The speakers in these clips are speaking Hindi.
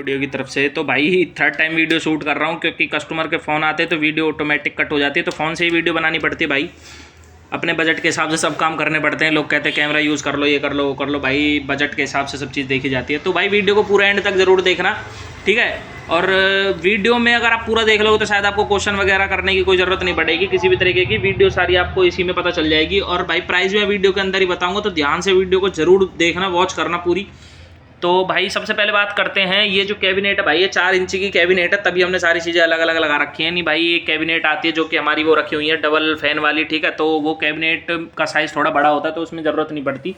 वीडियो की तरफ से। तो भाई थर्ड टाइम वीडियो शूट कर रहा हूँ क्योंकि कस्टमर के फ़ोन आते हैं तो वीडियो ऑटोमेटिक कट हो जाती है, तो फ़ोन से ही वीडियो बनानी पड़ती है भाई। अपने बजट के हिसाब से सब काम करने पड़ते हैं। लोग कहते हैं कैमरा यूज़ कर लो, ये कर लो, वो कर लो, भाई बजट के हिसाब से सब चीज़ देखी जाती है। तो भाई वीडियो को पूरा एंड तक ज़रूर देखना, ठीक है। और वीडियो में अगर आप पूरा देख लोगे तो शायद आपको क्वेश्चन वगैरह करने की कोई ज़रूरत नहीं पड़ेगी किसी भी तरीके की, वीडियो सारी आपको इसी में पता चल जाएगी। और भाई प्राइस मैं वीडियो के अंदर ही बताऊँगा, तो ध्यान से वीडियो को ज़रूर देखना, वॉच करना पूरी। तो भाई सबसे पहले बात करते हैं, ये जो कैबिनेट है भाई, ये 4 इंची की कैबिनेट है, तभी हमने सारी चीज़ें अलग अलग लगा रखी हैं। नहीं भाई, ये कैबिनेट आती है जो कि हमारी वो रखी हुई है डबल फैन वाली, ठीक है। तो वो कैबिनेट का साइज़ थोड़ा बड़ा होता है तो उसमें ज़रूरत नहीं पड़ती,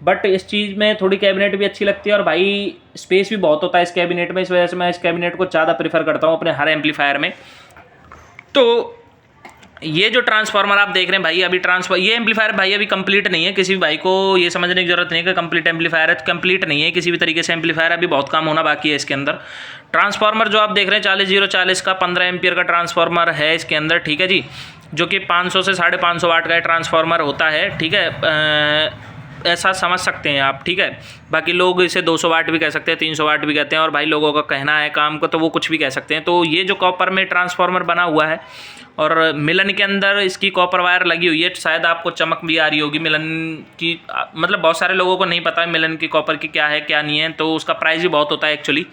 बट इस चीज़ में थोड़ी कैबिनेट भी अच्छी लगती है। और भाई स्पेस भी बहुत होता है इस कैबिनेट में, इस वजह से मैं इस कैबिनेट को ज़्यादा प्रीफर करता हूँ अपने हर एम्पलीफायर में। तो ये जो ट्रांसफार्मर आप देख रहे हैं भाई, अभी ये एम्पलीफायर भाई अभी कंप्लीट नहीं है। किसी भी भाई को ये समझने की जरूरत नहीं है कि कंप्लीट एम्पलीफायर है, कंप्लीट नहीं है किसी भी तरीके से एम्पलीफायर, अभी बहुत काम होना बाकी है इसके अंदर। ट्रांसफार्मर जो आप देख रहे हैं 40-040 का 15 एम्पियर का ट्रांसफार्मर है इसके अंदर, ठीक है जी, जो कि 500 से 550 वाट का ट्रांसफार्मर होता है, ठीक है। ऐसा समझ सकते हैं आप, ठीक है। बाकी लोग इसे 200 वाट भी कह सकते हैं, 300 वाट भी कहते हैं, और भाई लोगों का कहना है काम को तो वो कुछ भी कह सकते हैं। तो ये जो कॉपर में ट्रांसफार्मर बना हुआ है और मिलन के अंदर इसकी कॉपर वायर लगी हुई है, शायद आपको चमक भी आ रही होगी मिलन की, मतलब बहुत सारे लोगों को नहीं पता है मिलन की कॉपर की क्या है क्या नहीं है, तो उसका प्राइस भी बहुत होता है एक्चुअली।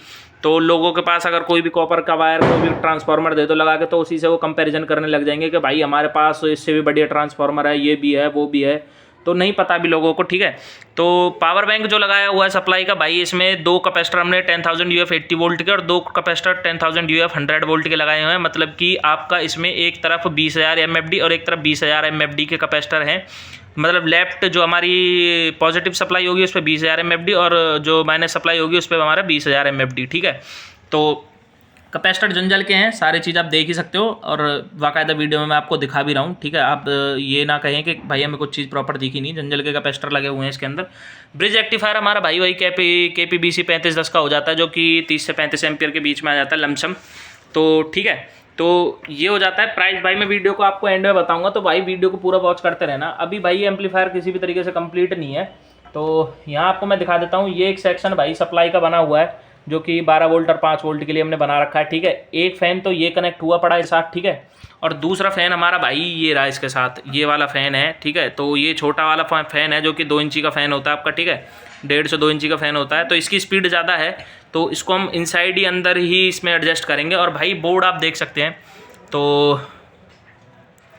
तो लोगों के पास अगर कोई भी कॉपर का वायर कोई भी ट्रांसफार्मर दे दो लगा के, तो उसी से वो कंपैरिजन करने लग जाएंगे कि भाई हमारे पास इससे भी बढ़िया ट्रांसफार्मर है, ये भी है वो भी है, तो नहीं पता भी लोगों को, ठीक है। तो पावर बैंक जो लगाया हुआ है सप्लाई का भाई, इसमें 2 कैपेसिटर हमने 10,000 UF 80 वोल्ट के और 2 कैपेसिटर 10,000 UF 100 वोल्ट के लगाए हुए हैं। मतलब कि आपका इसमें एक तरफ 20,000 MFD और एक तरफ 20,000 MFD के कैपेसिटर हैं। मतलब लेफ्ट जो हमारी पॉजिटिव सप्लाई होगी उस पर 20,000 MFD और जो माइनस सप्लाई होगी उस पर हमारा 20,000 MFD, ठीक है। तो कैपेसिटर जंजल के हैं, सारी चीज़ आप देख ही सकते हो और बाकायदा वीडियो में मैं आपको दिखा भी रहा हूँ, ठीक है। आप ये ना कहें कि भाई हमें कुछ चीज़ प्रॉपर दिखी नहीं, जंजल के कैपेसिटर लगे हुए हैं इसके अंदर। ब्रिज रेक्टिफायर हमारा भाई वही KPBC 3510 का हो जाता है, जो कि 30 से 35 एम्पियर के बीच में आ जाता है लमसम, तो ठीक है। तो ये हो जाता है प्राइस। भाई मैं वीडियो को आपको एंड में बताऊँगा, तो भाई वीडियो को पूरा वॉच करते रहना। अभी भाई ये एम्पलीफायर किसी भी तरीके से कम्प्लीट नहीं है, तो यहाँ आपको मैं दिखा देता हूँ। ये एक सेक्शन भाई सप्लाई का बना हुआ है जो कि 12 वोल्ट और 5 वोल्ट के लिए हमने बना रखा है, ठीक है। एक फ़ैन तो ये कनेक्ट हुआ पड़ा है साथ, ठीक है। और दूसरा फ़ैन हमारा भाई ये रहा इसके साथ, ये वाला फ़ैन है, ठीक है। तो ये छोटा वाला फ़ैन है जो कि 2 इंची का फ़ैन होता है आपका, ठीक है। 1.5 से 2 इंची का फ़ैन होता है, तो इसकी स्पीड ज़्यादा है, तो इसको हम इनसाइड ही अंदर ही इसमें एडजस्ट करेंगे। और भाई बोर्ड आप देख सकते हैं, तो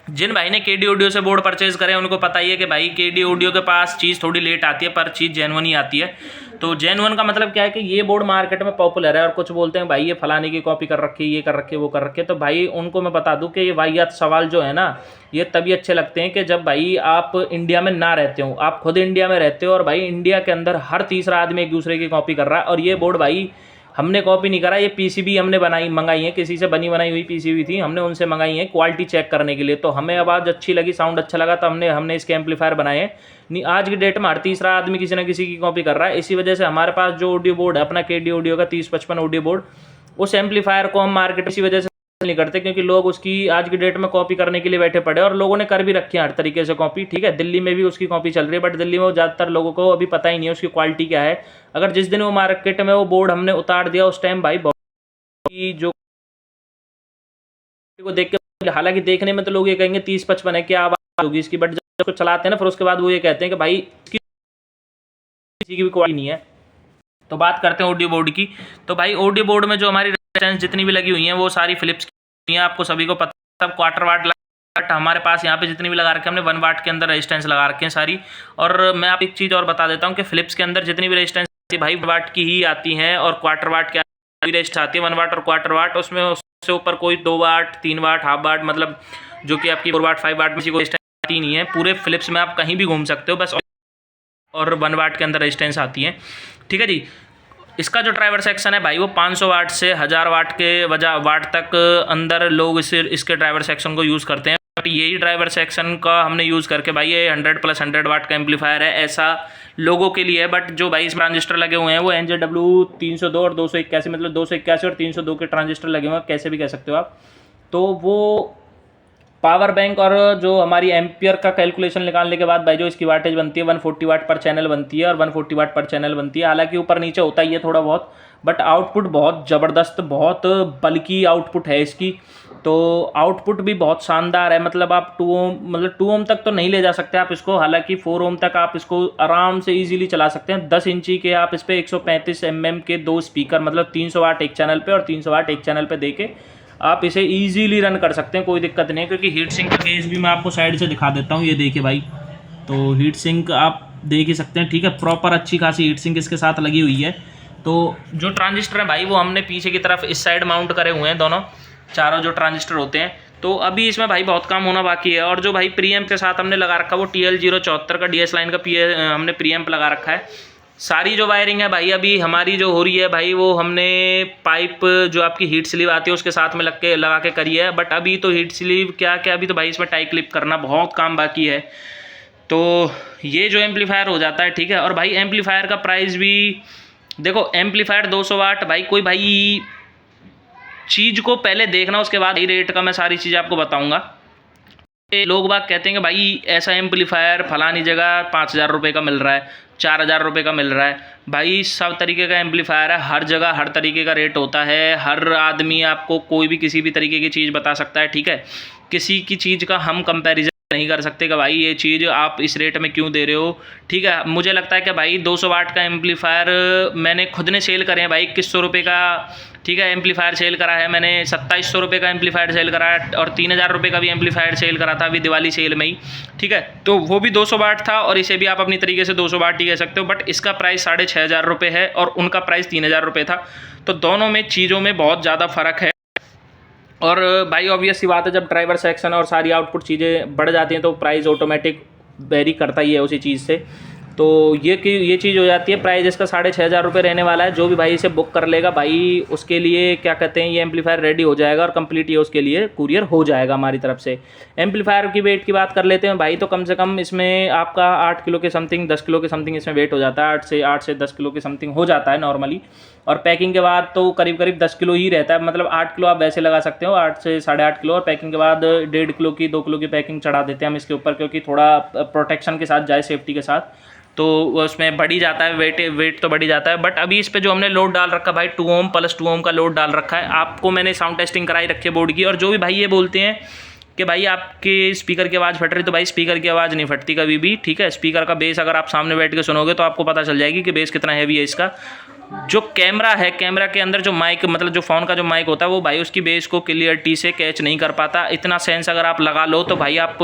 जिन भाई ने KD ऑडियो से बोर्ड परचेज़ करे उनको पता ही है कि भाई KD ऑडियो के पास चीज़ थोड़ी लेट आती है पर चीज़ जेन्युइन ही आती है। तो जेन्युइन का मतलब क्या है कि ये बोर्ड मार्केट में पॉपुलर है और कुछ बोलते हैं भाई ये फलाने की कॉपी कर रखी है, ये कर रखी है, वो कर रखी है। तो भाई उनको मैं बता दूं कि ये वाहियात सवाल जो है ना, ये तभी अच्छे लगते हैं कि जब भाई आप इंडिया में ना रहते हो। आप खुद इंडिया में रहते हो और भाई इंडिया के अंदर हर तीसरा आदमी एक दूसरे की कॉपी कर रहा है। और ये बोर्ड भाई हमने कॉपी नहीं करा, ये PCB हमने मंगाई है, किसी से बनी बनाई हुई PCB थी, हमने उनसे मंगाई है क्वालिटी चेक करने के लिए। तो हमें आवाज़ अच्छी लगी, साउंड अच्छा लगा, तो हमने इसके एम्पलीफायर बनाए हैं। नहीं, आज की डेट में हर तीसरा आदमी किसी न किसी की कॉपी कर रहा है। इसी वजह से हमारे पास जो ऑडियो बोर्ड है अपना KD ऑडियो का 3055 ऑडियो बोर्ड, उस एम्पलीफायर को हम मार्केट इसी वजह से नहीं करते क्योंकि लोग उसकी आज की डेट में कॉपी करने के लिए बैठे पड़े, और लोगों ने कर भी रखी है हर तरीके से कॉपी, ठीक है। दिल्ली में भी उसकी कॉपी चल रही है, बट दिल्ली में ज़्यादातर लोगों को अभी पता ही नहीं है उसकी क्वालिटी क्या है। अगर जिस दिन वो मार्केट में वो बोर्ड हमने उतार दिया उस टाइम भाई जो को देख के, हालांकि देखने में तो लोग ये कहेंगे 3055 है, क्या आवाज़ होगी इसकी, बट जब उसको चलाते हैं ना फिर उसके बाद वो ये कहते हैं कि भाई किसी की भी क्वालिटी नहीं है। तो बात करते हैं ऑडियो बोर्ड की। तो भाई ऑडियो बोर्ड में जो हमारी रेजिस्टेंस जितनी भी लगी हुई हैं वो सारी फिलिप्स की हैं, आपको सभी को पता। सब क्वार्टर वाट हमारे पास यहाँ पे जितनी भी लगा रखे हैं हमने 1 वाट के अंदर रेजिस्टेंस लगा रखे हैं सारी। और मैं आप एक चीज़ और बता देता हूँ कि फिलिप्स के अंदर जितनी भी रेजिस्टेंस भाई 1 वाट की ही आती हैं, और क्वार्टर वाट की रेजिस्टेंस आती है 1 वाट और क्वार्टर वाट, उसमें उससे ऊपर कोई 2 वाट 3 वाट हाफ वाट, मतलब जो कि आपकी 4 वाट 5 वाट में किसी को रेजिस्टेंस आती नहीं है। पूरे फिलिप्स में आप कहीं भी घूम सकते हो बस, और 1 वाट के अंदर रेजिस्टेंस आती है, ठीक है जी। इसका जो ड्राइवर सेक्शन है भाई वो 500 वाट से 1000 वाट के वाट तक अंदर लोग इसके ड्राइवर सेक्शन को यूज़ करते हैं। बट यही ड्राइवर सेक्शन का हमने यूज़ करके भाई ये 100+100 वाट का एम्पलीफायर है, ऐसा लोगों के लिए है। बट जो भाई इस ट्रांजिस्टर लगे हुए हैं वो NJW 302 और 281, मतलब 281 और 302 के ट्रांजिस्टर लगे हुए हैं, कैसे भी कह सकते हो आप। तो वो पावर बैंक और जो हमारी एम्पियर का कैलकुलेशन निकालने के बाद भाई जो इसकी वाटेज बनती है 140 वाट पर चैनल बनती है और 140 वाट पर चैनल बनती है। हालांकि ऊपर नीचे होता ही है थोड़ा बहुत, बट आउटपुट बहुत ज़बरदस्त, बहुत बल्कि आउटपुट है इसकी। तो आउटपुट भी बहुत शानदार है। मतलब आप 2 ओम, मतलब 2 ओम तक तो नहीं ले जा सकते आप इसको, हालांकि 4 ओम तक आप इसको आराम से इजीली चला सकते हैं। 10 इंची के आप इस पर 135 mm के 2 स्पीकर, मतलब 300 वाट एक चैनल पे और 300 वाट एक चैनल पे देके आप इसे इजीली रन कर सकते हैं, कोई दिक्कत नहीं है। क्योंकि हीट सिंक का केस भी मैं आपको साइड से दिखा देता हूँ, ये देखिए भाई। तो हीट सिंक आप देख ही सकते हैं, ठीक है, प्रॉपर अच्छी खासी हीट सिंक इसके साथ लगी हुई है। तो जो ट्रांजिस्टर है भाई वो हमने पीछे की तरफ इस साइड माउंट करे हुए हैं, दोनों चारों जो ट्रांजिस्टर होते हैं। तो अभी इसमें भाई बहुत काम होना बाकी है। और जो भाई प्रीएम्प के साथ हमने लगा रखा है वो TL074 का DS लाइन का हमने प्रीएम्प लगा रखा है। सारी जो वायरिंग है भाई अभी हमारी जो हो रही है भाई, वो हमने पाइप जो आपकी हीट स्लीव आती है उसके साथ में लगा के करी है। बट अभी तो हीट स्लीव क्या क्या, अभी तो भाई इसमें टाई क्लिप करना बहुत काम बाकी है। तो ये जो एम्पलीफायर हो जाता है, ठीक है। और भाई एम्पलीफायर का प्राइस भी देखो, एम्पलीफायर 200 वाट भाई, कोई भाई चीज़ को पहले देखना, उसके बाद ही रेट का मैं सारी चीज़ आपको बताऊँगा। लोग बाग कहते हैं कि भाई ऐसा एम्पलीफायर फलानी जगह 5,000 रुपये का मिल रहा है, 4,000 रुपये का मिल रहा है। भाई सब तरीके का एम्पलीफायर है, हर जगह हर तरीके का रेट होता है। हर आदमी आपको कोई भी किसी भी तरीके की चीज़ बता सकता है, ठीक है। किसी की चीज़ का हम कंपैरिजन नहीं कर सकते कि भाई ये चीज़ आप इस रेट में क्यों दे रहे हो, ठीक है। मुझे लगता है कि भाई 200 वाट का एम्पलीफायर मैंने खुद ने सेल करे हैं भाई 2100 रुपये का, ठीक है, एम्पलीफायर सेल करा है मैंने। 2700 रुपये का एम्पलीफायर सेल करा है और 3,000 रुपये का भी एम्पलीफायर सेल करा था अभी दिवाली सेल में ही, ठीक है। तो वो भी 200 वाट था और इसे भी आप अपनी तरीके से 200 वाट ही कह सकते हो। बट इसका प्राइस 6,500 रुपये है और उनका प्राइस 3,000 रुपये था। तो दोनों में चीज़ों में बहुत ज़्यादा फ़र्क है। और भाई ऑब्वियस सी बात है, जब ड्राइवर सेक्शन और सारी आउटपुट चीज़ें बढ़ जाती हैं तो प्राइस ऑटोमेटिक वेरी करता ही है उसी चीज़ से। तो ये चीज़ हो जाती है। प्राइस इसका 6,500 रुपये रहने वाला है। जो भी भाई इसे बुक कर लेगा भाई उसके लिए क्या कहते हैं, ये एम्पलीफायर रेडी हो जाएगा और कंप्लीट ये उसके लिए कुरियर हो जाएगा हमारी तरफ से। एम्पलीफायर की वेट की बात कर लेते हैं भाई, तो कम से कम इसमें आपका 8 किलो के समथिंग, 10 किलो के समथिंग इसमें वेट हो जाता है। 8 से 10 किलो के समथिंग हो जाता है नॉर्मली। और पैकिंग के बाद तो करीब करीब 10 किलो ही रहता है। मतलब 8 किलो आप वैसे लगा सकते हो, 8 से 8.5 किलो। और पैकिंग के बाद 1.5 किलो की 2 किलो की पैकिंग चढ़ा देते हैं हम इसके ऊपर, क्योंकि थोड़ा प्रोटेक्शन के साथ जाए, सेफ्टी के साथ, तो उसमें बढ़ ही जाता है वेट तो बढ़ ही जाता है। बट अभी इस पे जो हमने लोड डाल रखा है भाई 2 ओम प्लस 2 ओम का लोड डाल रखा है। आपको मैंने साउंड टेस्टिंग कराई रखी है बोर्ड की। और जो भी भाई ये बोलते हैं कि भाई आपके स्पीकर की आवाज़ फट रही, तो भाई स्पीकर की आवाज़ नहीं फटती कभी भी, ठीक है। स्पीकर का बेस अगर आप सामने बैठ के सुनोगे तो आपको पता चल जाएगी कि बेस कितना हैवी है इसका। जो कैमरा है, कैमरा के अंदर जो माइक, मतलब जो फ़ोन का जो माइक होता है वो भाई उसकी बेस को क्लियरिटी से कैच नहीं कर पाता। इतना सेंस अगर आप लगा लो तो भाई आप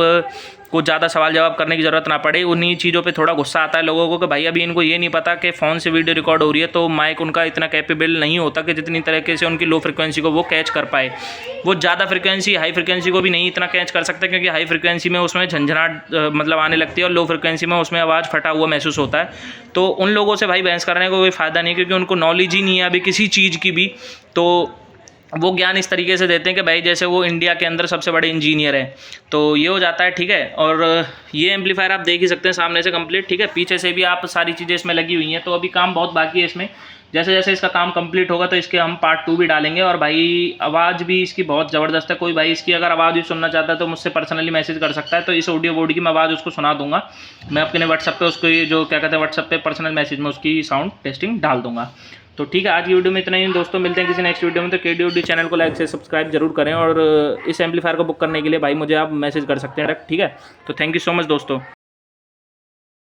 को ज़्यादा सवाल जवाब करने की ज़रूरत ना पड़े। उन्हीं चीज़ों पे थोड़ा गुस्सा आता है लोगों को कि भाई अभी इनको ये नहीं पता कि फ़ोन से वीडियो रिकॉर्ड हो रही है, तो माइक उनका इतना कैपेबल नहीं होता कि जितनी तरीके से उनकी लो फ्रिक्वेंसी को वो कैच कर पाए। वो ज़्यादा फ्रिक्वेंसी हाई फ्रिक्वेंसी को भी नहीं इतना कैच कर सकते, क्योंकि हाई फ्रिक्वेंसी में उसमें झंझनाहट मतलब आने लगती है और लो फ्रिक्वेंसी में उसमें आवाज़ फटा हुआ महसूस होता है। तो उन लोगों से भाई बहस करने का कोई फ़ायदा नहीं, क्योंकि उनको नॉलेज ही नहीं है अभी किसी चीज़ की भी। तो वो ज्ञान इस तरीके से देते हैं कि भाई जैसे वो इंडिया के अंदर सबसे बड़े इंजीनियर हैं। तो ये हो जाता है, ठीक है। और ये एम्पलीफायर आप देख ही सकते हैं सामने से कंप्लीट, ठीक है। पीछे से भी आप सारी चीज़ें इसमें लगी हुई हैं। तो अभी काम बहुत बाकी है इसमें। जैसे जैसे इसका काम कंप्लीट होगा तो इसके हम पार्ट 2 भी डालेंगे। और भाई आवाज़ भी इसकी बहुत ज़बरदस्त है। कोई भाई इसकी अगर आवाज़ भी सुनना चाहता है तो मुझसे पर्सनली मैसेज कर सकता है। तो इस ऑडियो बोर्ड की मैं आवाज़ उसको सुना दूंगा। मैं अपने व्हाट्सएप पे उसको जो क्या कहते हैं व्हाट्सएप पे पर्सनल मैसेज में उसकी साउंड टेस्टिंग डाल दूंगा। तो ठीक है, आज की वीडियो में इतना ही दोस्तों। मिलते हैं किसी नेक्स्ट वीडियो में। तो KDOD चैनल को लाइक से सब्सक्राइब जरूर करें। और इस एम्पलीफायर को बुक करने के लिए भाई मुझे आप मैसेज कर सकते हैं, ठीक है। तो थैंक यू सो मच दोस्तों।